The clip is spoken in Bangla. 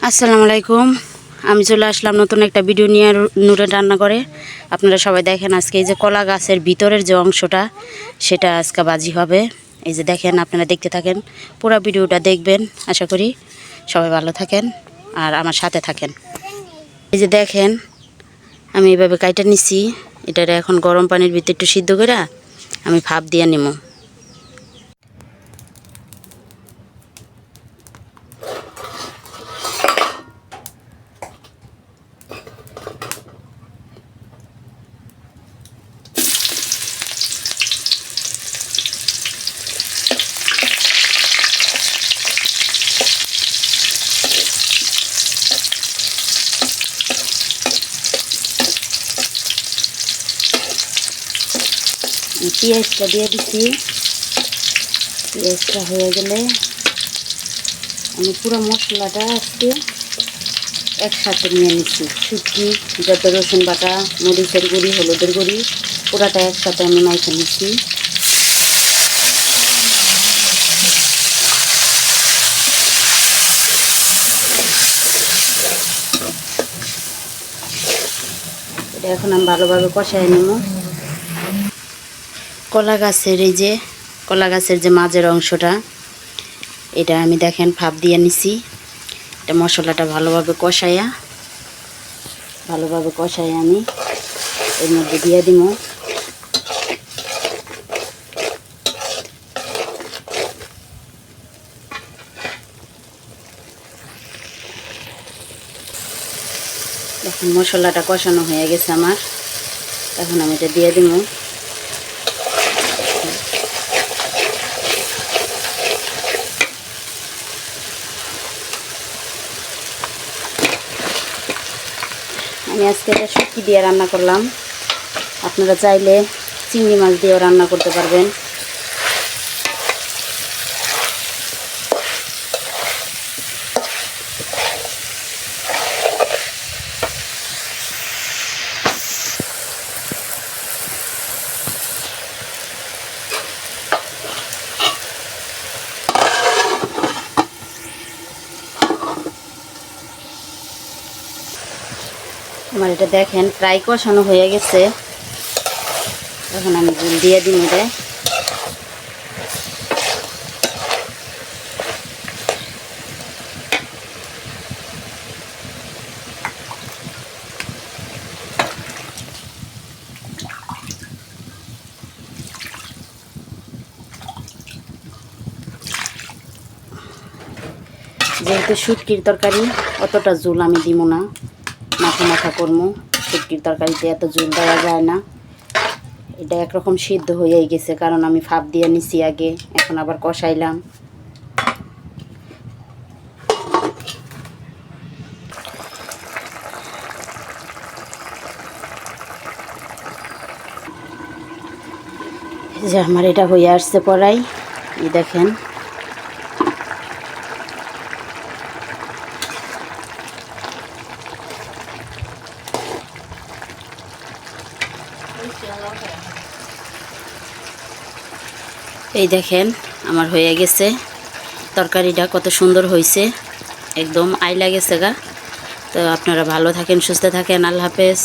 আসসালামু আলাইকুম। আমি চলে আসলাম নতুন একটা ভিডিও নিয়ে নূরের রান্না করে। আপনারা সবাই দেখেন, আজকে এই যে কলা গাছের ভিতরের যে অংশটা সেটা আজকে ভাজি হবে। এই যে দেখেন, আপনারা দেখতে থাকেন, পুরো ভিডিওটা দেখবেন। আশা করি সবাই ভালো থাকেন আর আমার সাথে থাকেন। এই যে দেখেন, আমি এইভাবে কাইটা নিছি। এটা এখন গরম পানির ভিতরে একটু সিদ্ধ করে আমি ভাপ দিয়ে নিব। পেঁয়াজটা দিয়ে দিচ্ছি। পেঁয়াজটা হয়ে গেলে আমি পুরো মশলাটা আজকে একসাথে নিয়ে নিচ্ছি। শুটকি, যত রসুন বাটা, মরিচের গুঁড়ি, হলুদের গুঁড়ি, পুরাটা একসাথে আমি মাইখে নিচ্ছি। এটা এখন আমি ভালোভাবে কষায় নেব। কলা গাছের যে মাঝের অংশটা, এটা আমি দেখেন ভাপ দিয়ে নিছি। এটা মশলাটা ভালোভাবে কষাইয়া আমি এর মধ্যে দিয়ে দিব। এখন মশলাটা কষানো হয়ে গেছে আমার, এখন আমি এটা দিয়ে দিব। আমি আজকে এটা শুটকি দিয়ে রান্না করলাম। আপনারা চাইলে চিংড়ি মাছ দিয়েও রান্না করতে পারবেন। আমার এটা দেখেন প্রায় কষানো হয়ে গেছে। এখন আমি ঝোল দিয়ে দিই। এটা যেহেতু শুটকির তরকারি, অতটা ঝোল আমি দিব না, মাখা মাখা করবো। শুটকির তরকারিতে এত ঝোল দেওয়া যায় না। এটা একরকম সিদ্ধ হয়েই গেছে, কারণ আমি ভাপ দিয়ে নিছি আগে, এখন আবার কষাইলাম। যে আমার এটা হয়ে আসছে পড়াই, এই দেখেন। এই দেখেন আমার হয়ে গেছে। তরকারিটা কত সুন্দর হয়েছে, একদম আইলা গেছে গা। তো আপনারা ভালো থাকেন, সুস্থ থাকেন। আল্লাহ হাফেজ।